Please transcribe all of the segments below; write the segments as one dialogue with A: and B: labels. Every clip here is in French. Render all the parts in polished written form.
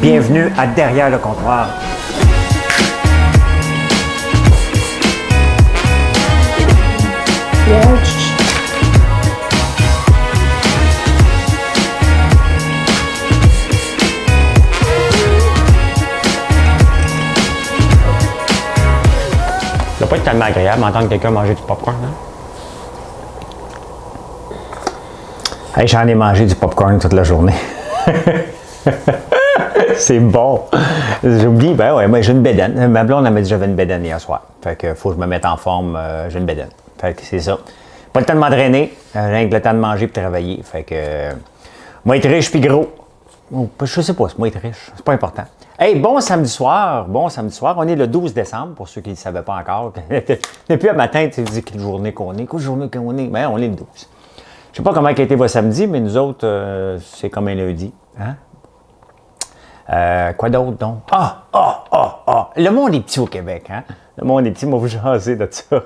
A: Bienvenue à Derrière le comptoir. Ça doit pas être tellement agréable d'entendre quelqu'un manger du popcorn, hein? Hey, j'en ai mangé du popcorn toute la journée. C'est bon. J'ai oublié, ben ouais, moi j'ai une bédaine. Ma blonde elle m'a dit que j'avais une bédaine hier soir. Fait que faut que je me mette en forme, j'ai une bédaine. Fait que c'est ça. Pas le temps de m'entraîner, rien que le temps de manger et de travailler. Fait que moi être riche puis gros. Je sais pas, moi être riche, c'est pas important. Hey, bon samedi soir. On est le 12 décembre, pour ceux qui ne le savaient pas encore. Depuis le matin, tu dis quelle journée qu'on est, quelle journée qu'on est. Ben, on est le 12. Je sais pas comment a été votre samedi, mais nous autres, c'est comme un lundi. Hein? Quoi d'autre, donc? Le monde est petit au Québec, hein? Le monde est petit, moi, vous jasez de ça.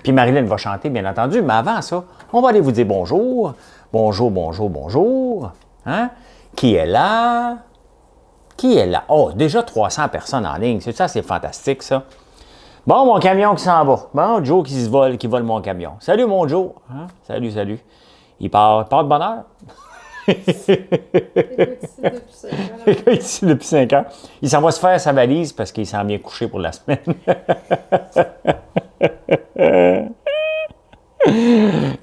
A: Puis Marilyn va chanter, bien entendu, mais avant ça, on va aller vous dire bonjour. Bonjour. Hein? Qui est là? Oh, déjà 300 personnes en ligne. C'est ça, c'est fantastique, ça. Bon, mon camion qui s'en va. Bon, Joe qui vole mon camion. Salut, mon Joe. Hein? Salut. Il part de bonne heure. Il est ici depuis 5 ans. Il s'en va se faire sa valise parce qu'il s'en vient coucher pour la semaine.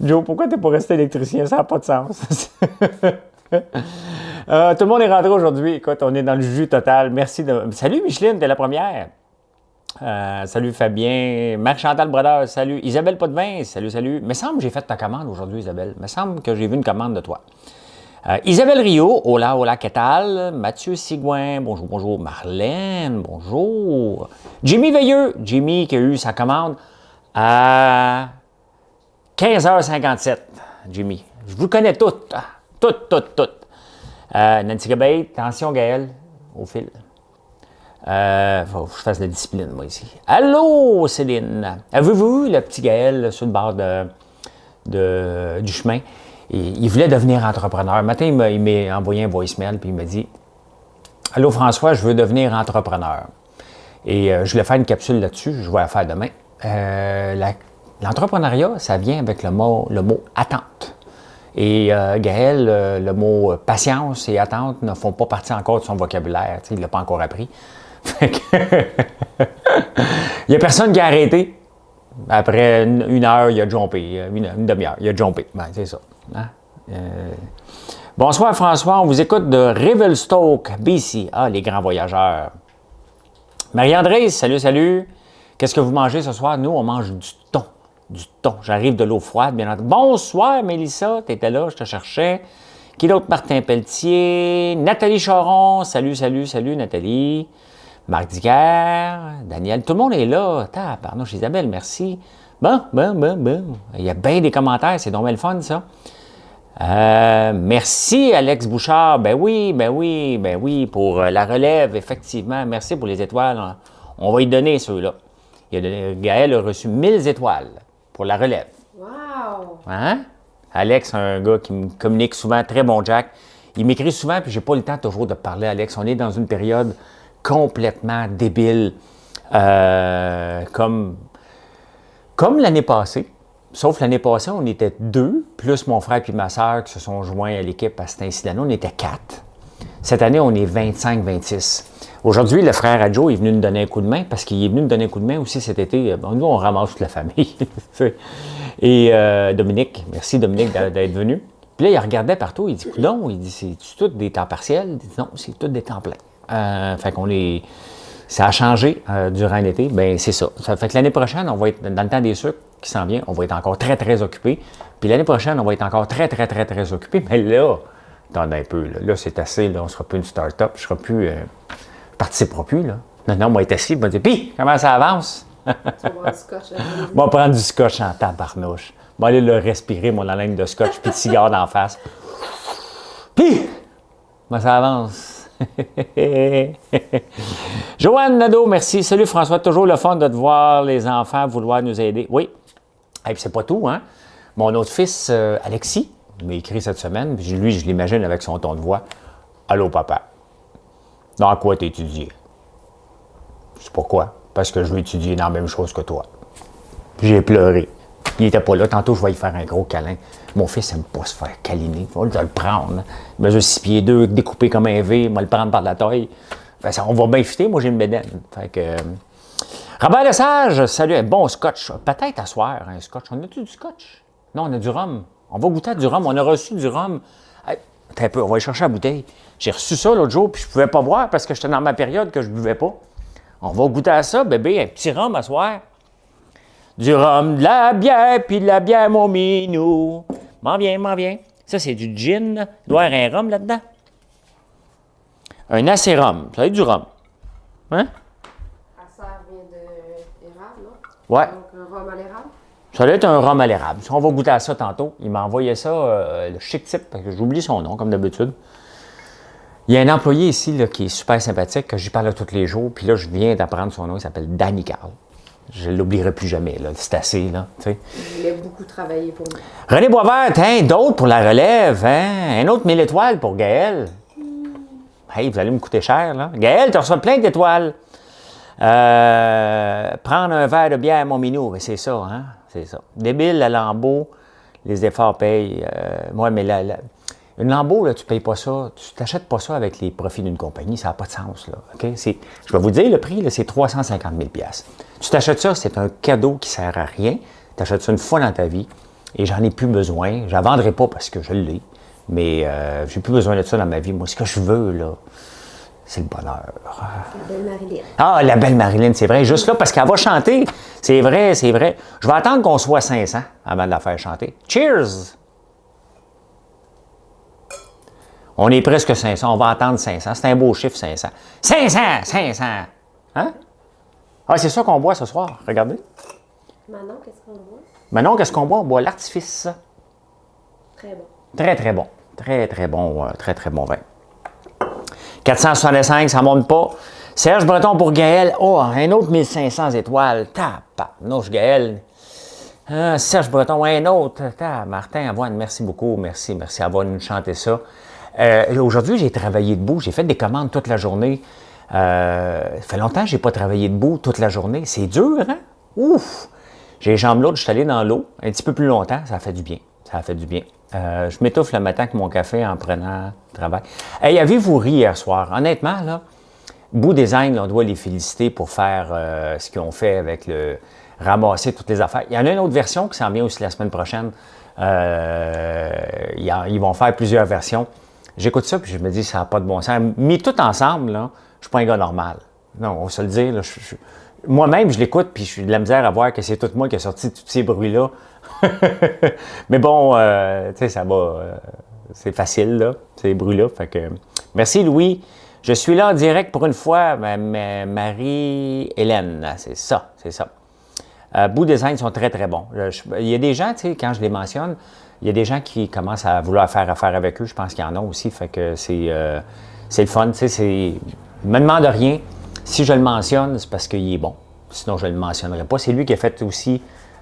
A: Joe, pourquoi t'es pas resté électricien? Ça n'a pas de sens. Tout le monde est rentré aujourd'hui. Écoute, on est dans le jus total. Merci de... Salut Micheline, t'es la première. Salut Fabien. Marc-Chantal Brodeur, salut. Isabelle Potvin, salut. Me semble que j'ai fait ta commande aujourd'hui, Isabelle. Me semble que j'ai vu une commande de toi. Isabelle Rio, hola, que tal? Mathieu Sigouin, bonjour. Marlène, bonjour. Jimmy Veilleux, Jimmy qui a eu sa commande à 15h57. Jimmy, je vous connais toutes. Toutes. Nancy Gabay, attention Gaël, au fil. Faut que je fasse de la discipline, moi, ici. Allô, Céline. Avez-vous vu le petit Gaël sur le bord du chemin? Il voulait devenir entrepreneur. Un matin, il m'a envoyé un voicemail, puis il m'a dit « Allô, François, je veux devenir entrepreneur. » Et je voulais faire une capsule là-dessus, je vais la faire demain. L'entrepreneuriat, ça vient avec le mot attente. Et Gaël, le mot patience et attente ne font pas partie encore de son vocabulaire. Il ne l'a pas encore appris. Il n'y a personne qui a arrêté. Après une heure, il a jumpé. Une demi-heure, il a jumpé. Ben, c'est ça. Hein? Bonsoir François, on vous écoute de Revelstoke, BC. Ah, les grands voyageurs. Marie-André, salut. Qu'est-ce que vous mangez ce soir? Nous, on mange du thon. J'arrive de l'eau froide, bien entendu. Bonsoir, Mélissa, t'étais là, je te cherchais. Qui d'autre? Martin Pelletier, Nathalie Charon, salut, Nathalie. Marc Dicker, Daniel, tout le monde est là. Tabarnouche, Isabelle, merci. Bon. Il y a bien des commentaires, c'est donc bien le fun, ça. Merci, Alex Bouchard. Ben oui, pour la relève, effectivement. Merci pour les étoiles. On va y donner ceux-là. Gaël a reçu 1000 étoiles pour la relève.
B: Wow!
A: Hein? Alex, un gars qui me communique souvent, très bon Jack. Il m'écrit souvent, puis j'ai pas le temps toujours de parler à Alex. On est dans une période complètement débile, comme l'année passée. Sauf l'année passée, on était 2, plus mon frère et ma soeur qui se sont joints à l'équipe à cet incident-là. On était 4. Cette année, on est 25-26. Aujourd'hui, le frère à Joe est venu nous donner un coup de main parce qu'il est venu nous donner un coup de main aussi cet été. Nous, on ramasse toute la famille. Et Dominique, merci Dominique d'être venu. Puis là, il regardait partout, il dit, coudonc, il dit, c'est-tu tout des temps partiels? Il dit, non, c'est tout des temps pleins. Fait qu'on est... Ça a changé durant l'été, bien c'est ça. Ça fait que l'année prochaine, on va être, dans le temps des sucres qui s'en vient, on va être encore très, très occupés. Puis l'année prochaine, on va être encore très, très, très, très occupés. Mais là, attendez un peu, là c'est assez, là, on ne sera plus une start-up, je ne participerai plus, là. Non, on va être assis, on va dire, puis, comment ça avance?
B: Tu vas boire du scotch.
A: On va prendre du scotch en tabarnouche. On va aller le respirer, mon haleine de scotch, puis de cigare d'en face. Puis, comment ça avance? Joanne Nadeau, merci. Salut François, toujours le fun de te voir les enfants vouloir nous aider. Oui. Et puis c'est pas tout, hein? Mon autre fils, Alexis, m'a écrit cette semaine, puis lui, je l'imagine avec son ton de voix. Allô, papa. Dans quoi tu étudies? Je sais pourquoi. Parce que je veux étudier dans la même chose que toi. J'ai pleuré. Il n'était pas là. Tantôt, je vais lui faire un gros câlin. Mon fils n'aime pas se faire câliner. Il va le prendre. Il mesure 6 pieds 2, découpé comme un V. Il va le prendre par la taille. Ben, on va bien fitter. Moi, j'ai une bédaine. Fait que... Robert Lesage, salut. Un bon scotch. Peut-être à soir, un scotch. On a-tu du scotch? Non, on a du rhum. On va goûter à du rhum. On a reçu du rhum. Hey, attends un peu, on va aller chercher la bouteille. J'ai reçu ça l'autre jour, puis je ne pouvais pas boire parce que j'étais dans ma période que je ne buvais pas. On va goûter à ça, bébé. Un petit rhum à soir. Du rhum, de la bière, puis de la bière, mon minou. M'en viens, m'en viens. Ça, c'est du gin. Il doit y avoir un rhum là-dedans. Un acérum. Ça va être du rhum. Hein?
B: Ça vient d'érable, non?
A: Ouais.
B: Donc, un rhum à l'érable?
A: Ça doit être un rhum à l'érable. On va goûter à ça tantôt. Il m'a envoyé ça, le chic type, parce que j'oublie son nom, comme d'habitude. Il y a un employé ici là, qui est super sympathique, que j'y parle tous les jours. Puis là, je viens d'apprendre son nom. Il s'appelle Danny Carl. Je ne l'oublierai plus jamais. Là. C'est assez, là. Tu sais.
B: Il voulait beaucoup travailler pour nous.
A: René Boisvert, hein, d'autres pour la relève. Hein? Un autre 1000 étoiles pour Gaël. Hey, vous allez me coûter cher, là. Gaël, tu reçois plein d'étoiles. Prendre un verre de bière, mon minou. Mais c'est ça, hein? C'est ça. Débile, la Lambeau, les efforts payent. Moi, mais une Lambeau, là, tu ne payes pas ça. Tu t'achètes pas ça avec les profits d'une compagnie. Ça n'a pas de sens, là. OK? Je vais vous dire, le prix, là, c'est 350 000 $. Tu t'achètes ça, c'est un cadeau qui ne sert à rien. Tu achètes ça une fois dans ta vie et j'en ai plus besoin. Je ne la vendrai pas parce que je l'ai. Mais j'ai plus besoin de ça dans ma vie. Moi, ce que je veux, là, c'est le bonheur.
B: La belle Marilyn.
A: Ah, la belle Marilyn, c'est vrai. Juste là, parce qu'elle va chanter. C'est vrai, c'est vrai. Je vais attendre qu'on soit 500 avant de la faire chanter. Cheers! On est presque 500. On va attendre 500. C'est un beau chiffre, 500. 500! 500! Hein? Ah, c'est ça qu'on boit ce soir. Regardez.
B: Manon, qu'est-ce qu'on boit?
A: Maintenant, qu'est-ce qu'on boit? On boit l'artifice.
B: Très bon.
A: Très, très bon. Très, très bon. Très, très bon vin. 465, ça ne monte pas. Serge Breton pour Gaël. Oh, un autre 1500 étoiles. Tabarnouche, Gaël. Serge Breton, un autre. Martin Avoine, merci beaucoup. Merci, merci. Elle va nous chanter ça. Aujourd'hui, j'ai travaillé debout. J'ai fait des commandes toute la journée. Ça fait longtemps que je n'ai pas travaillé debout toute la journée. C'est dur, hein? Ouf! J'ai les jambes lourdes. Je suis allé dans l'eau un petit peu plus longtemps. Ça a fait du bien. Ça a fait du bien. Je m'étouffe le matin avec mon café en prenant le travail. Hey, avez-vous ri hier soir? Honnêtement, là, Bout Design, là, on doit les féliciter pour faire ce qu'ils ont fait avec le ramasser toutes les affaires. Il y en a une autre version qui s'en vient aussi la semaine prochaine. Ils vont faire plusieurs versions. J'écoute ça puis je me dis, ça n'a pas de bon sens. Mis tout ensemble, là, je ne suis pas un gars normal. Non, on va se le dire. Là, moi-même, je l'écoute puis je suis de la misère à voir que c'est tout moi qui a sorti tous ces bruits-là. Mais bon, tu sais, ça va. C'est facile, là, ces bruits-là. Fait que, merci, Louis. Je suis là en direct pour une fois, Marie-Hélène. C'est ça, c'est ça. Bout Design sont très, très bons. Il y a des gens, tu sais, quand je les mentionne, il y a des gens qui commencent à vouloir faire affaire avec eux. Je pense qu'il y en a aussi. Fait que c'est le fun. Tu sais, il me demande rien. Si je le mentionne, c'est parce qu'il est bon. Sinon, je ne le mentionnerai pas. C'est lui qui a fait aussi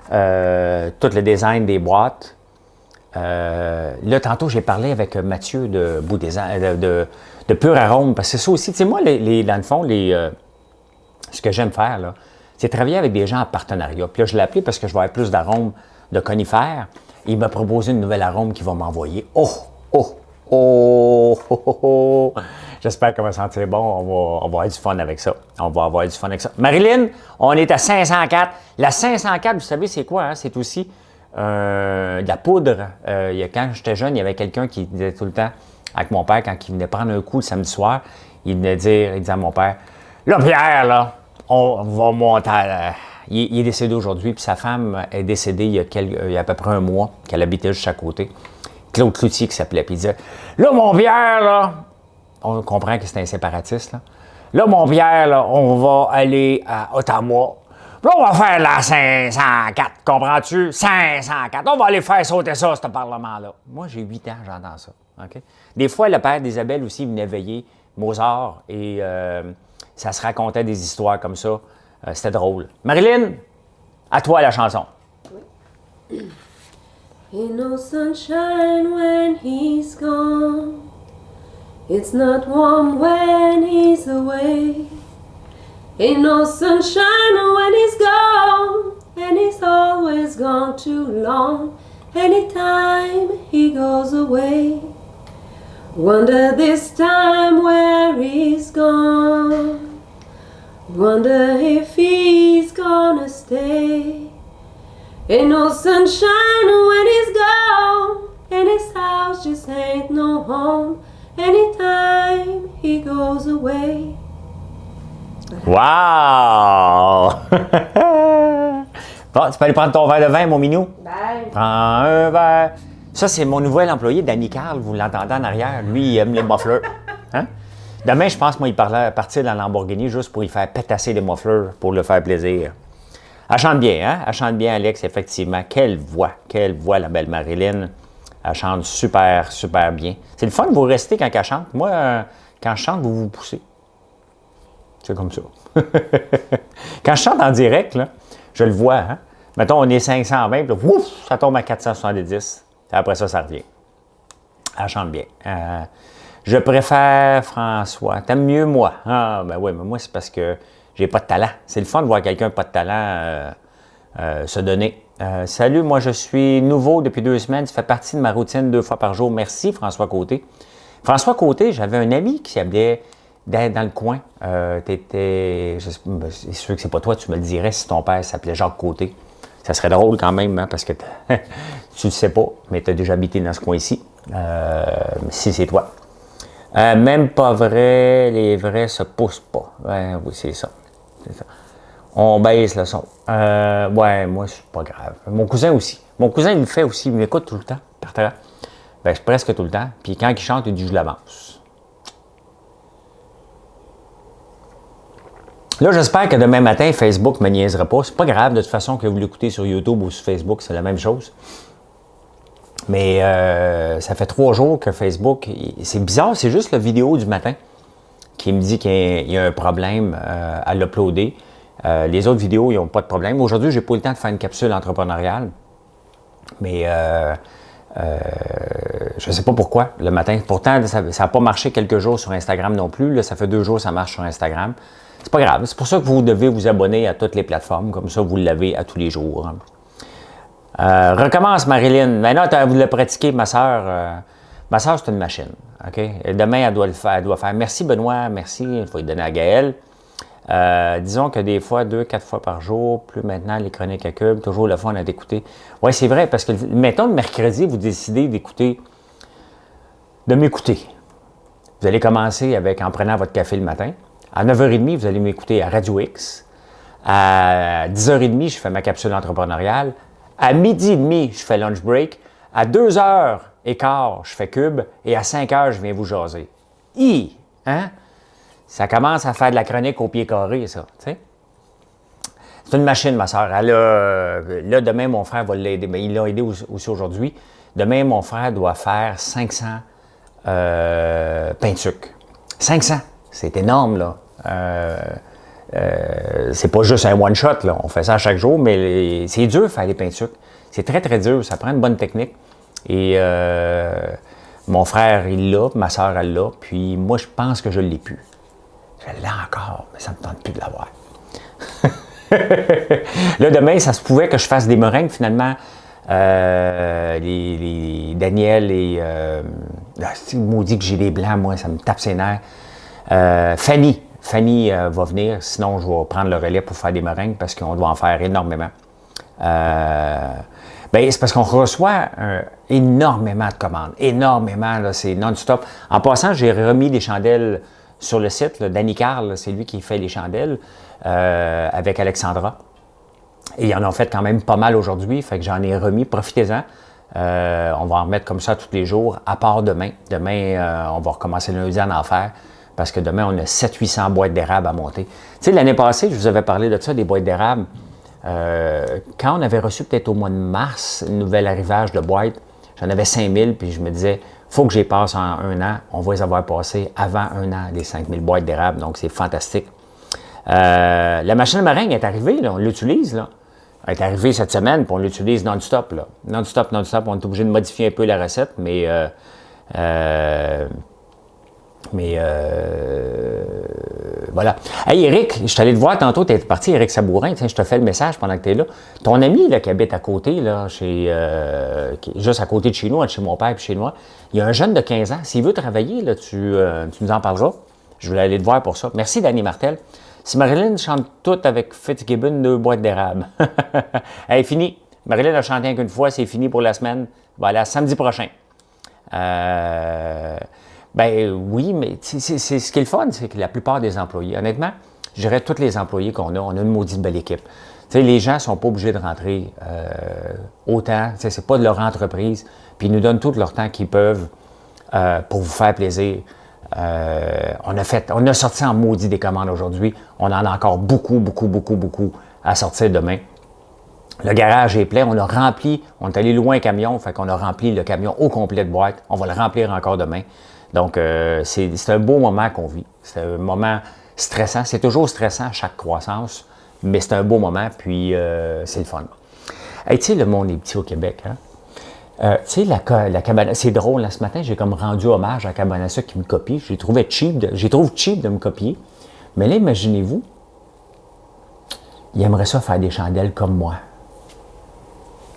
A: tout le design des boîtes. Là, tantôt, j'ai parlé avec Mathieu de Bout Design, de Pur Arôme, parce que c'est ça aussi. Tu sais, moi, dans le fond, ce que j'aime faire, là, c'est travailler avec des gens en partenariat. Puis là, je l'ai appelé parce que je vais avoir plus d'arômes de conifères. Il m'a proposé une nouvelle arôme qu'il va m'envoyer. Oh! J'espère qu'elle va sentir bon. On va avoir du fun avec ça. On va avoir du fun avec ça. Marilyn, on est à 504. La 504, vous savez, c'est quoi? Hein? C'est aussi de la poudre. Quand j'étais jeune, il y avait quelqu'un qui disait tout le temps, avec mon père, quand il venait prendre un coup le samedi soir, il disait à mon père, là, Pierre, là, on va monter il est décédé aujourd'hui, puis sa femme est décédée il y a à peu près un mois, qu'elle habitait juste à côté. Claude Cloutier qui s'appelait, puis il disait, là, mon Pierre, là, on comprend que c'est un séparatiste, là. Là, mon Pierre, là, on va aller à Ottawa. Là, on va faire la 504, comprends-tu? 504. On va aller faire sauter ça, ce Parlement-là. Moi, j'ai 8 ans, j'entends ça. Okay? Des fois, le père d'Isabelle aussi venait veiller, Mozart, et ça se racontait des histoires comme ça. C'était drôle. Marilyn, à toi la chanson.
B: Oui. Ain't no sunshine when he's gone. It's not warm when he's away. Ain't no sunshine when he's gone. And he's always gone too long. Anytime he goes away. Wonder this time where he's gone. Wonder if he's gonna stay. Ain't no sunshine when he's gone. And his house just ain't no home. Anytime he goes away.
A: Wow! Bon, tu peux aller prendre ton verre de vin, mon minou?
B: Bye.
A: Prends un verre. Ça, c'est mon nouvel employé, Danny Carl. Vous l'entendez en arrière. Lui, il aime les mufflers. Hein? Demain, je pense, moi, il parlait partir dans la Lamborghini juste pour y faire pétasser les mufflers pour le faire plaisir. Elle chante bien, hein? Elle chante bien, Alex, effectivement. Quelle voix, la belle Marilyn. Elle chante super, super bien. C'est le fun de vous rester quand elle chante. Moi, quand je chante, vous vous poussez. C'est comme ça. Quand je chante en direct, là, je le vois. Hein? Mettons, on est 520, puis là, ouf, ça tombe à 470. Après ça, ça revient. Elle chante bien. Je préfère François. T'aimes mieux moi? Ah, ben oui, mais moi, c'est parce que j'ai pas de talent. C'est le fun de voir quelqu'un pas de talent se donner. Salut, moi, je suis nouveau depuis 2 semaines. Ça fait partie de ma routine 2 fois par jour. Merci, François Côté. François Côté, j'avais un ami qui s'appelait dans le coin. C'est sûr que c'est pas toi, tu me le dirais si ton père s'appelait Jacques Côté. Ça serait drôle quand même, hein, parce que tu le sais pas, mais tu as déjà habité dans ce coin-ci. Si c'est toi. Même pas vrai, les vrais se poussent pas. Ouais, oui, c'est ça. On baisse le son. Ouais, moi, c'est pas grave. Mon cousin aussi. Mon cousin, il le fait aussi. Il m'écoute tout le temps, par terre. Ben, presque tout le temps. Puis quand il chante, il dit « je l'avance ». Là, j'espère que demain matin, Facebook ne me niaisera pas. C'est pas grave, de toute façon, que vous l'écoutez sur YouTube ou sur Facebook, c'est la même chose. Mais ça fait 3 jours que Facebook... C'est bizarre, c'est juste la vidéo du matin qui me dit qu'il y a un problème à l'uploader. Les autres vidéos, ils n'ont pas de problème. Aujourd'hui, j'ai pas eu le temps de faire une capsule entrepreneuriale. Mais je ne sais pas pourquoi, le matin. Pourtant, ça n'a pas marché quelques jours sur Instagram non plus. Là, ça fait 2 jours que ça marche sur Instagram. C'est pas grave. C'est pour ça que vous devez vous abonner à toutes les plateformes. Comme ça, vous l'avez à tous les jours. Recommence, Marilyn. Maintenant, vous le pratiquez, ma soeur. Ma soeur, c'est une machine. Okay? Demain, elle doit le faire. Elle doit faire. Merci, Benoît. Merci. Il faut lui donner à Gaël. Disons que des fois, 2-4 fois par jour, plus maintenant, les chroniques à Cube, toujours le fun à d'écouter. Oui, c'est vrai, parce que, mettons, le mercredi, vous décidez d'écouter, de m'écouter. Vous allez commencer en prenant votre café le matin. À 9h30, vous allez m'écouter à Radio X. À 10h30, je fais ma capsule entrepreneuriale. À 12h30, je fais lunch break. À 2h15, je fais Cube. Et à 5h, je viens vous jaser. Hein? Ça commence à faire de la chronique au pied carré, ça. T'sais? C'est une machine, ma soeur. Là, demain, mon frère va l'aider. Mais il l'a aidé aussi aujourd'hui. Demain, mon frère doit faire 500 pains de sucre. 500! C'est énorme, là. C'est pas juste un one-shot, là. On fait ça à chaque jour, mais c'est dur de faire des pains de sucre. C'est très, très dur. Ça prend une bonne technique. Et mon frère, il l'a, ma soeur, elle l'a. Puis moi, je pense que je ne l'ai plus. Je l'ai encore, mais ça ne me tente plus de l'avoir. Là, demain, ça se pouvait que je fasse des meringues, finalement. Les Daniel et... c'est maudit que j'ai des blancs, moi, ça me tape ses nerfs. Fanny va venir, sinon je vais prendre le relais pour faire des meringues parce qu'on doit en faire énormément. C'est parce qu'on reçoit énormément de commandes. Énormément, là, c'est non-stop. En passant, j'ai remis des chandelles sur le site. Là, Danny Carl, c'est lui qui fait les chandelles avec Alexandra. Et ils en ont fait quand même pas mal aujourd'hui, fait que j'en ai remis. Profitez-en. On va en remettre comme ça tous les jours, à part demain. Demain, on va recommencer lundi à en faire. Parce que demain, on a 700-800 boîtes d'érable à monter. Tu sais, l'année passée, je vous avais parlé de ça, des boîtes d'érable. Quand on avait reçu peut-être au mois de mars, un nouvel arrivage de boîtes, j'en avais 5000, puis je me disais, il faut que j'y passe en 1 an. On va les avoir passées avant 1 an, les 5000 boîtes d'érable. Donc, c'est fantastique. La machine à meringue est arrivée, là, on l'utilise, là. Elle est arrivée cette semaine, puis on l'utilise non-stop, là. Non-stop. On est obligé de modifier un peu la recette, mais Mais voilà. Hey Eric, je suis allé te voir tantôt, tu es parti, Eric Sabourin, je te fais le message pendant que tu es là. Ton ami là, qui habite à côté, là, juste à côté de chez nous, chez mon père et chez moi, il y a un jeune de 15 ans. S'il veut travailler, là, tu nous en parleras. Je voulais aller te voir pour ça. Merci, Danny Martel. Si Marilyn chante tout avec Fitzgibbon, 2 boîtes d'érable. Elle est finie. Marilyn a chanté qu'une fois, c'est fini pour la semaine. Voilà, samedi prochain. Ben oui, mais c'est ce qui est le fun, c'est que la plupart des employés, honnêtement, je dirais tous les employés qu'on a, on a une maudite belle équipe. Tu sais, les gens ne sont pas obligés de rentrer autant, tu sais, c'est pas de leur entreprise, puis ils nous donnent tout leur temps qu'ils peuvent pour vous faire plaisir. On a sorti en maudit des commandes aujourd'hui. On en a encore beaucoup à sortir demain. Le garage est plein, on a rempli, on est allé loin un camion, fait qu'on a rempli le camion au complet de boîtes. On va le remplir encore demain. Donc, c'est un beau moment qu'on vit. C'est un moment stressant. C'est toujours stressant à chaque croissance, mais c'est un beau moment, puis c'est le fun. Hey, tu sais, le monde est petit au Québec, hein? Tu sais, la cabane, c'est drôle, là, ce matin, j'ai comme rendu hommage à la cabane à sucre qui me copie. J'ai trouvé cheap de me copier. Mais là, imaginez-vous, il aimerait ça faire des chandelles comme moi.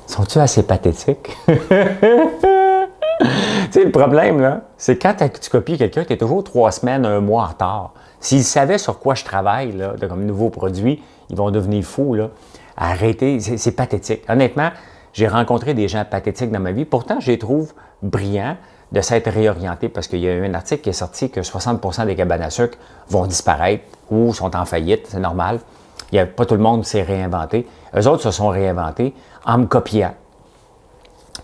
A: Sont-ils assez pathétiques? Tu sais, le problème, là, c'est quand tu copies quelqu'un, tu es toujours 3 semaines, 1 mois en retard. S'ils savaient sur quoi je travaille, là, comme nouveau produit, ils vont devenir fous, là. Arrêtez, c'est pathétique. Honnêtement, j'ai rencontré des gens pathétiques dans ma vie. Pourtant, je les trouve brillants de s'être réorientés parce qu'il y a eu un article qui est sorti que 60% des cabanes à sucre vont disparaître ou sont en faillite. C'est normal. Pas tout le monde s'est réinventé. Eux autres se sont réinventés en me copiant.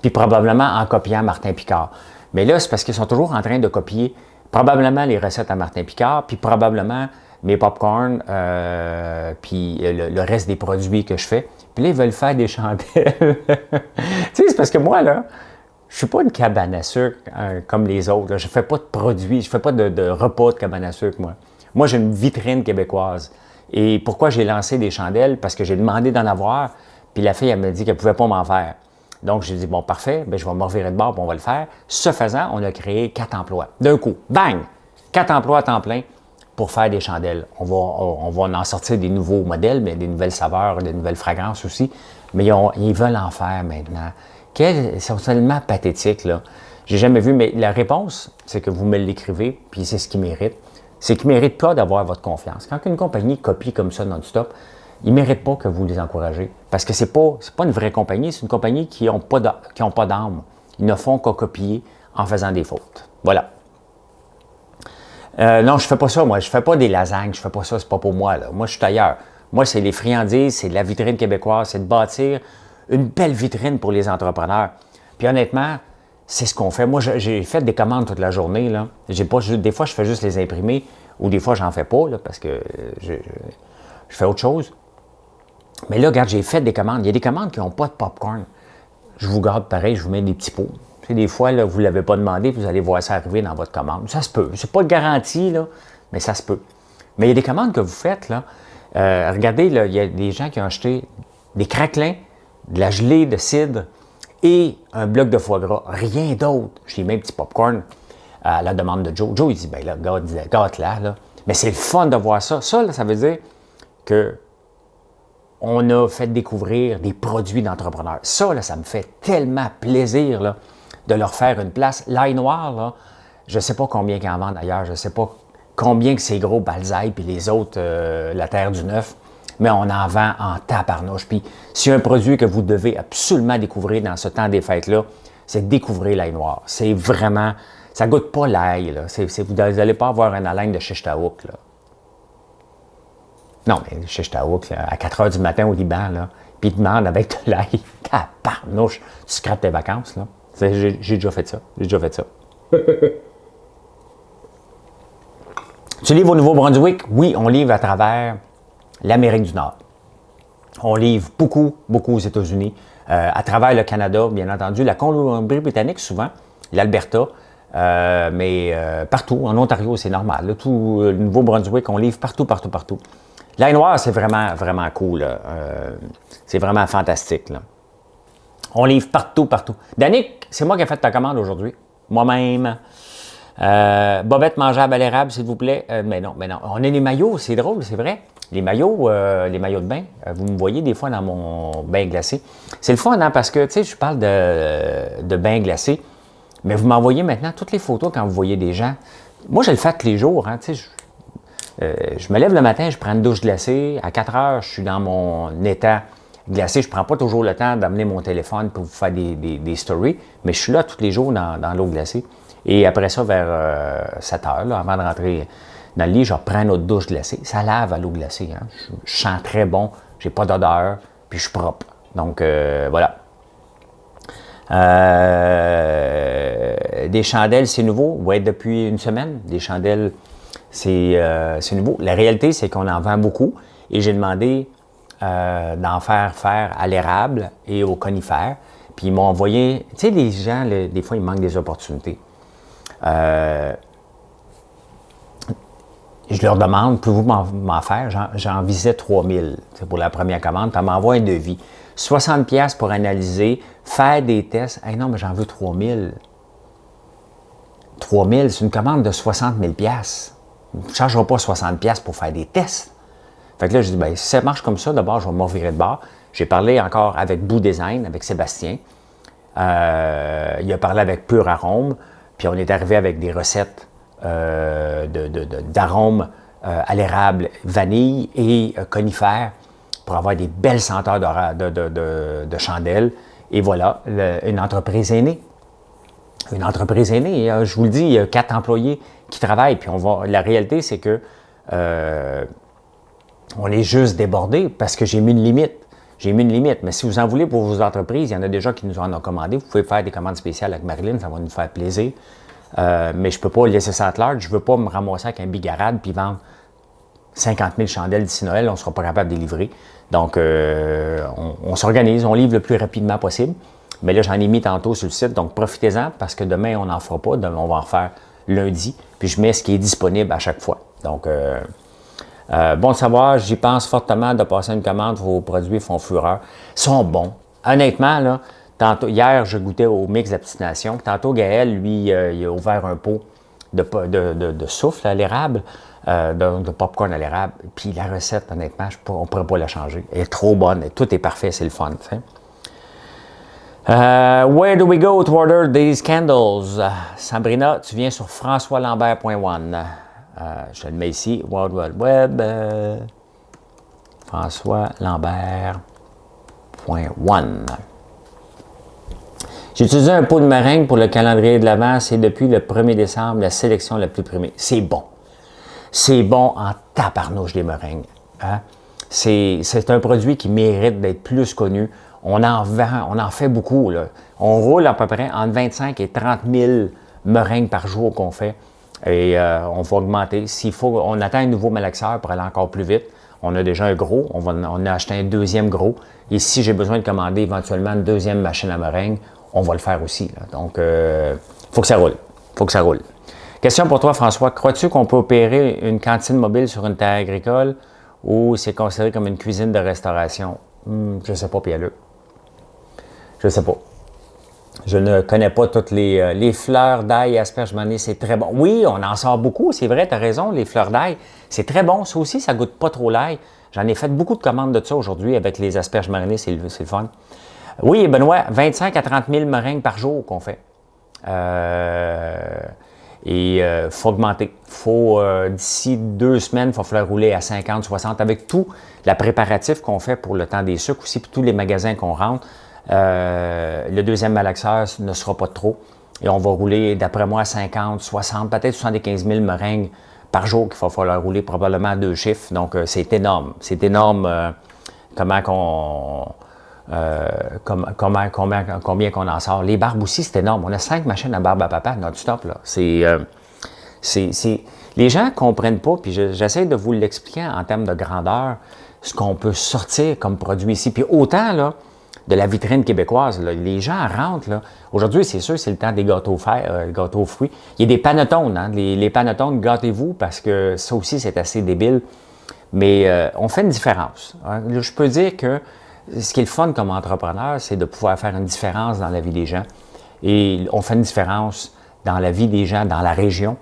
A: Puis probablement en copiant Martin Picard. Mais là, c'est parce qu'ils sont toujours en train de copier probablement les recettes à Martin Picard, puis probablement mes popcorn, puis le reste des produits que je fais. Puis là, ils veulent faire des chandelles. Tu sais, c'est parce que moi, là, je suis pas une cabane à sucre comme les autres. Là. Je fais pas de produits, je fais pas de repas de cabane à sucre, moi. Moi, j'ai une vitrine québécoise. Et pourquoi j'ai lancé des chandelles? Parce que j'ai demandé d'en avoir, puis la fille, elle m'a dit qu'elle pouvait pas m'en faire. Donc, j'ai dit, bon, parfait, bien, je vais me revirer de bord, puis on va le faire. Ce faisant, on a créé 4 emplois. D'un coup, bang! 4 emplois à temps plein pour faire des chandelles. On va en sortir des nouveaux modèles, mais des nouvelles saveurs, des nouvelles fragrances aussi. Mais ils veulent en faire maintenant. Ils sont tellement pathétiques, là. J'ai jamais vu, mais la réponse, c'est que vous me l'écrivez, puis c'est ce qu'ils méritent. C'est qu'ils ne méritent pas d'avoir votre confiance. Quand une compagnie copie comme ça non-stop, ils ne méritent pas que vous les encouragez. Parce que ce n'est pas une vraie compagnie, c'est une compagnie qui n'a pas d'âme. Ils ne font qu'à copier en faisant des fautes. Voilà. Non, je ne fais pas ça, moi. Je ne fais pas des lasagnes, je ne fais pas ça, c'est pas pour moi. Là. Moi, je suis ailleurs. Moi, c'est les friandises, c'est la vitrine québécoise, c'est de bâtir une belle vitrine pour les entrepreneurs. Puis honnêtement, c'est ce qu'on fait. Moi, j'ai fait des commandes toute la journée. Là. Des fois, je fais juste les imprimer ou des fois, j'en fais pas là, parce que je fais autre chose. Mais là, regarde, j'ai fait des commandes. Il y a des commandes qui n'ont pas de popcorn. Je vous garde pareil, je vous mets des petits pots. Tu sais, des fois, là, vous ne l'avez pas demandé, vous allez voir ça arriver dans votre commande. Ça se peut. C'est pas de garantie, là, mais ça se peut. Mais il y a des commandes que vous faites, là. Regardez, là, il y a des gens qui ont acheté des craquelins, de la gelée de cidre et un bloc de foie gras. Rien d'autre. J'ai mis un petit popcorn à la demande de Joe. Joe, il dit, ben là, gâte-la, là. Mais c'est le fun de voir ça. Ça, là, ça veut dire que on a fait découvrir des produits d'entrepreneurs. Ça, là, ça me fait tellement plaisir là, de leur faire une place. L'ail noir, là, je ne sais pas combien ils en vendent ailleurs, je ne sais pas combien que c'est gros Balzaï puis les autres, la Terre du Neuf, mais on en vend en tabarnouche. Puis, s'il y a un produit que vous devez absolument découvrir dans ce temps des fêtes-là, c'est de découvrir l'ail noir. C'est vraiment, ça ne goûte pas l'ail. Là. Vous n'allez pas avoir un haleine de Chichtaouk, là. Non, mais Chichtaouk, à 4 h du matin au Liban, là, puis ils demandent avec de l'ail, tabarnouche, tu scrapes tes vacances, là. J'ai déjà fait ça. Tu livres au Nouveau-Brunswick? Oui, on livre à travers l'Amérique du Nord. On livre beaucoup aux États-Unis, à travers le Canada, bien entendu, la Colombie-Britannique souvent, l'Alberta, mais partout, en Ontario, c'est normal. Là, tout le Nouveau-Brunswick, on livre partout. L'ail noir, c'est vraiment cool. C'est vraiment fantastique. Là. On livre partout. Danick, c'est moi qui ai fait ta commande aujourd'hui. Moi-même. Bobette mangeable à l'érable, s'il vous plaît. Mais non. On a les maillots, c'est drôle, c'est vrai. Les maillots de bain, vous me voyez des fois dans mon bain glacé. C'est le fun, hein, parce que, tu sais, je parle de bain glacé, mais vous m'envoyez maintenant toutes les photos quand vous voyez des gens. Moi, je le fais tous les jours, hein, tu sais. Je me lève le matin, je prends une douche glacée. À 4 heures, je suis dans mon état glacé. Je ne prends pas toujours le temps d'amener mon téléphone pour vous faire des stories, mais je suis là tous les jours dans l'eau glacée. Et après ça, vers 7 heures, là, avant de rentrer dans le lit, je reprends une autre douche glacée. Ça lave à l'eau glacée. Hein. Je sens très bon, j'ai pas d'odeur, puis je suis propre. Donc, voilà. Des chandelles, c'est nouveau. Oui, depuis une semaine. Des chandelles, c'est nouveau. La réalité, c'est qu'on en vend beaucoup. Et j'ai demandé d'en faire à l'érable et au conifère. Puis ils m'ont envoyé... Tu sais, les gens, des fois, ils manquent des opportunités. Je leur demande, pouvez-vous m'en faire? J'en visais 3000 pour la première commande, puis elle m'envoie un devis. 60$ pour analyser, faire des tests. Hey, non, mais j'en veux 3000. 3000, c'est une commande de 60 000$. Je ne chargerai pas 60$ pour faire des tests. Fait que là, je dis, bien, si ça marche comme ça, d'abord, je vais me virer de bord. J'ai parlé encore avec Boo Design, avec Sébastien. Il a parlé avec Pur Arôme. Puis on est arrivé avec des recettes d'arômes à l'érable, vanille et conifère pour avoir des belles senteurs de chandelles. Et voilà, une entreprise est née. Une entreprise est née. Je vous le dis, il y a 4 employés qui travaillent. Puis la réalité, c'est que on est juste débordé parce que j'ai mis une limite. J'ai mis une limite, mais si vous en voulez pour vos entreprises, il y en a déjà qui nous en ont commandé. Vous pouvez faire des commandes spéciales avec Marilyn, ça va nous faire plaisir. Mais je ne peux pas laisser ça à large. Je ne veux pas me ramasser avec un bigarade puis vendre 50 000 chandelles d'ici Noël. On ne sera pas capable de les livrer. Donc, on s'organise, on livre le plus rapidement possible. Mais là, j'en ai mis tantôt sur le site, donc profitez-en parce que demain, on n'en fera pas. Demain, on va en faire lundi. Puis je mets ce qui est disponible à chaque fois. Donc, bon de savoir, j'y pense fortement de passer une commande. Vos produits font fureur. Ils sont bons. Honnêtement, là, tantôt, hier, je goûtais au mix d'abstination. Tantôt, Gaël, lui, il a ouvert un pot de souffle à l'érable, de popcorn à l'érable. Puis la recette, honnêtement, on ne pourrait pas la changer. Elle est trop bonne. Tout est parfait, c'est le fun. T'sais. Where do we go to order these candles? Sabrina, tu viens sur françoislambert.one. Je te le mets ici, World Wide Web, françoislambert.one. J'ai utilisé un pot de meringue pour le calendrier de l'Avent. C'est depuis le 1er décembre la sélection la plus primée. C'est bon. C'est bon en tabarnouche des meringues. Hein? C'est un produit qui mérite d'être plus connu. On en vend, on en fait beaucoup. Là. On roule à peu près entre 25 et 30 000 meringues par jour qu'on fait. Et on va augmenter. S'il faut, on attend un nouveau malaxeur pour aller encore plus vite. On a déjà un gros. On a acheté un deuxième gros. Et si j'ai besoin de commander éventuellement une deuxième machine à meringue, on va le faire aussi. Là. Donc, faut que ça roule. Faut que ça roule. Question pour toi, François. Crois-tu qu'on peut opérer une cantine mobile sur une terre agricole ou c'est considéré comme une cuisine de restauration? Je ne sais pas, Pierre-Luc. Je ne sais pas. Je ne connais pas toutes les fleurs d'ail et asperges manées, c'est très bon. Oui, on en sort beaucoup, c'est vrai, tu as raison, les fleurs d'ail, c'est très bon. Ça aussi, ça ne goûte pas trop l'ail. J'en ai fait beaucoup de commandes de ça aujourd'hui avec les asperges marinées, c'est le fun. Oui, Benoît, 25 à 30 000 meringues par jour qu'on fait. Et il faut augmenter. D'ici 2 semaines, il va falloir rouler à 50, 60 avec tout le préparatif qu'on fait pour le temps des sucres aussi, puis tous les magasins qu'on rentre. Le deuxième malaxeur ne sera pas de trop. Et on va rouler, d'après moi, 50, 60, peut-être 75 000 meringues par jour qu'il va falloir rouler, probablement à 2 chiffres. Donc, c'est énorme. C'est énorme combien qu'on en sort. Les barbes aussi, c'est énorme. On a 5 machines à barbe à papa non-stop. Là. Les gens ne comprennent pas, puis j'essaie de vous l'expliquer en termes de grandeur, ce qu'on peut sortir comme produit ici. Puis autant, là, de la vitrine québécoise. Là. Les gens rentrent. Là. Aujourd'hui, c'est sûr, c'est le temps des gâteaux aux fruits. Il y a des panettones. Hein? Les panettones, gâtez-vous, parce que ça aussi, c'est assez débile. Mais on fait une différence. Hein? Je peux dire que ce qui est le fun comme entrepreneur, c'est de pouvoir faire une différence dans la vie des gens. Et on fait une différence dans la vie des gens, dans la région,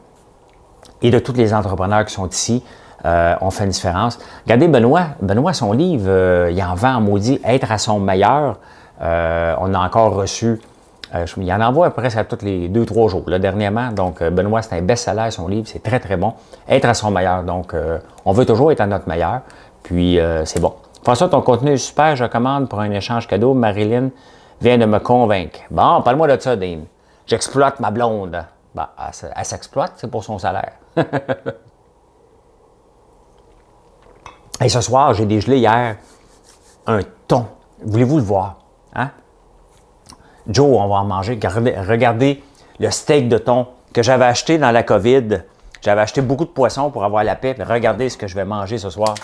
A: et de tous les entrepreneurs qui sont ici, on fait une différence. Regardez Benoît, son livre, il en vend en maudit, Être à son meilleur. On a encore reçu, il en envoie presque à tous les 2-3 jours, là, dernièrement. Donc, Benoît, c'est un best-seller, son livre, c'est très, très bon. Être à son meilleur. Donc, on veut toujours être à notre meilleur, puis c'est bon. François, ton contenu est super, je commande pour un échange cadeau. Marilyn vient de me convaincre. Bon, parle-moi de ça, Dane. J'exploite ma blonde. Ben, elle s'exploite, c'est pour son salaire. Et ce soir, j'ai dégelé hier un thon. Voulez-vous le voir? Hein? Joe, on va en manger. Regardez le steak de thon que j'avais acheté dans la COVID. J'avais acheté beaucoup de poissons pour avoir la paix. Regardez ce que je vais manger ce soir.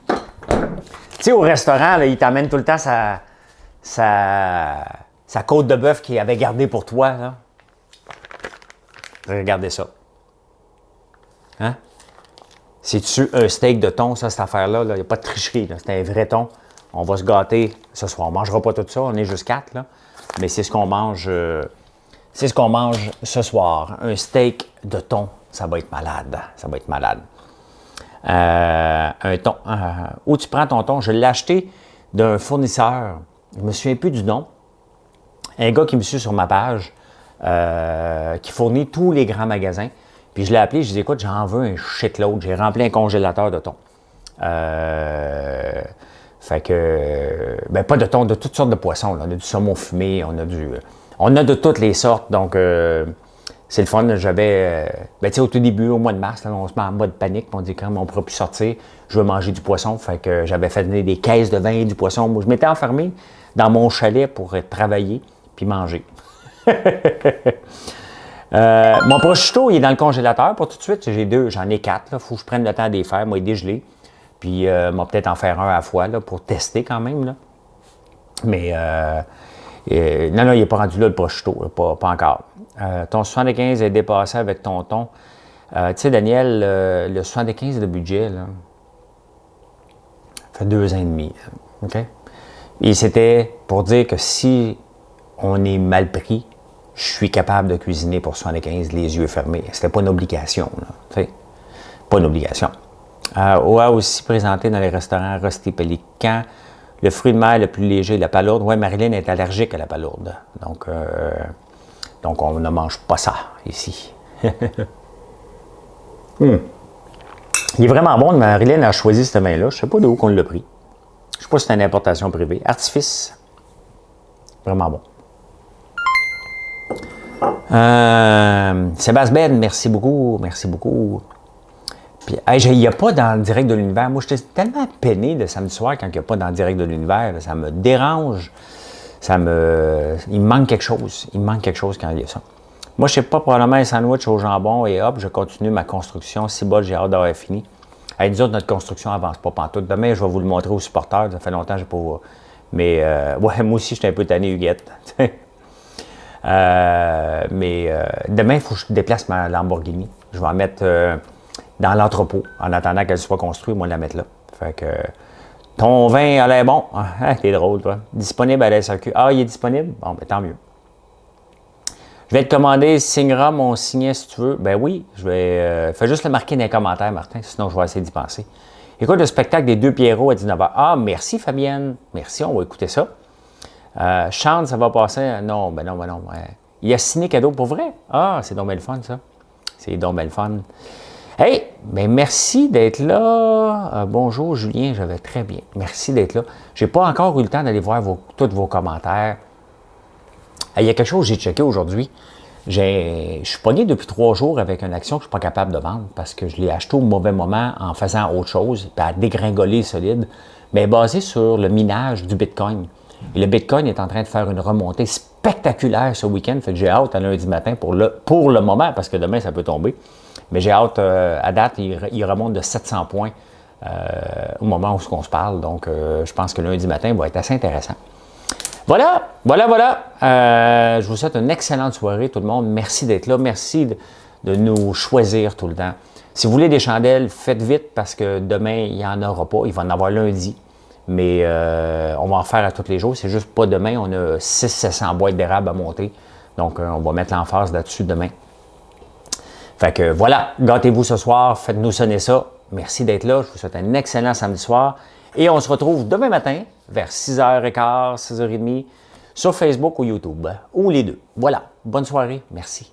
A: Tu sais, au restaurant, là, ils t'amènent tout le temps sa côte de bœuf qu'il avait gardée pour toi. Là. Regardez ça. Hein? C'est-tu un steak de thon, ça, cette affaire-là? Il n'y a pas de tricherie. C'est un vrai thon. On va se gâter ce soir. On ne mangera pas tout ça. On est juste 4. Là. Mais c'est ce qu'on mange. C'est ce qu'on mange ce soir. Un steak de thon. Ça va être malade. Ça va être malade. Un thon. Où tu prends ton thon? Je l'ai acheté d'un fournisseur. Je ne me souviens plus du nom. Un gars qui me suit sur ma page, qui fournit tous les grands magasins. Puis je l'ai appelé, je lui ai dit, écoute, j'en veux un shitload. J'ai rempli un congélateur de thon. Fait que, ben pas de thon, de toutes sortes de poissons. Là. On a du saumon fumé, on a de toutes les sortes. Donc, c'est le fun. J'avais, ben tu sais, au tout début, au mois de mars, là, on se met en mode panique. On dit, quand on ne pourra plus sortir, je veux manger du poisson. Fait que j'avais fait des caisses de vin et du poisson. Moi, je m'étais enfermé dans mon chalet pour travailler puis manger. Mon prosciutto, il est dans le congélateur pour tout de suite. J'en ai 4. Il faut que je prenne le temps de les faire, moi, dégeler. Puis, moi, peut-être en faire un à la fois là, pour tester quand même. Là. Mais, non, il n'est pas rendu là, le prosciutto, là, pas encore. Ton 75 est dépassé avec ton thon. Tu sais, Daniel, le 75 de budget, là, ça fait 2 ans et demi. OK? Et c'était pour dire que si on est mal pris, je suis capable de cuisiner pour 75 les yeux fermés. C'était pas une obligation, là, tu sais. Pas une obligation. On a aussi présenté dans les restaurants Rusty Pelican le fruit de mer le plus léger, la palourde. Oui, Marilyn est allergique à la palourde. Donc on ne mange pas ça ici. Il est vraiment bon. Marilyn a choisi ce vin-là. Je ne sais pas d'où qu'on l'a pris. Je ne sais pas si c'est une importation privée. Artifice. Vraiment bon. Sébastien Ben, merci beaucoup. Merci beaucoup. Puis, il n'y a pas dans le direct de l'univers. Moi, j'étais tellement peiné le samedi soir quand il n'y a pas dans le direct de l'univers. Ça me dérange. Il me manque quelque chose. Il me manque quelque chose quand il y a ça. Moi, je ne sais pas, probablement un sandwich au jambon et hop, je continue ma construction. Si bas, j'ai hâte d'avoir fini. Hey, nous autres, notre construction n'avance pas pantoute. Demain, je vais vous le montrer aux supporters. Ça fait longtemps que je n'ai pas. Mais, ouais, moi aussi, j'étais un peu tanné, Huguette. Demain, il faut que je déplace ma Lamborghini. Je vais en mettre dans l'entrepôt en attendant qu'elle soit construite. Moi, la mettre là. Fait que ton vin, elle est bon. Ah, t'es drôle, toi. Disponible à la SAQ. Ah, il est disponible? Bon, ben tant mieux. Je vais te commander, signera mon signet si tu veux. Ben oui, je vais. Fais juste le marquer dans les commentaires, Martin, sinon je vais essayer d'y penser. Écoute le spectacle des deux Pierrots à 19h. Ah, merci Fabienne. Merci, on va écouter ça. Chante, ça va passer. Non, ben non. Il a signé cadeau pour vrai. Ah, c'est donc bien le fun, ça. C'est donc bien le fun. Hey, ben merci d'être là. Bonjour Julien, je vais très bien. Merci d'être là. Je n'ai pas encore eu le temps d'aller voir tous vos commentaires. Il y a quelque chose que j'ai checké aujourd'hui. Je suis pogné depuis 3 jours avec une action que je ne suis pas capable de vendre parce que je l'ai acheté au mauvais moment en faisant autre chose, puis à dégringoler solide, mais basé sur le minage du Bitcoin. Et le Bitcoin est en train de faire une remontée spectaculaire ce week-end. Fait que j'ai hâte à lundi matin pour le moment, parce que demain, ça peut tomber. Mais j'ai hâte, à date, il remonte de 700 points au moment où on se parle. Donc, je pense que lundi matin va être assez intéressant. Voilà. Je vous souhaite une excellente soirée, tout le monde. Merci d'être là. Merci de nous choisir tout le temps. Si vous voulez des chandelles, faites vite parce que demain, il n'y en aura pas. Il va en avoir lundi. Mais on va en faire à tous les jours. C'est juste pas demain. On a 600-700 boîtes d'érable à monter. Donc, on va mettre l'emphase là-dessus demain. Fait que voilà, gâtez-vous ce soir, faites-nous sonner ça. Merci d'être là, je vous souhaite un excellent samedi soir. Et on se retrouve demain matin vers 6h15, 6h30 sur Facebook ou YouTube, ou les deux. Voilà, bonne soirée, merci.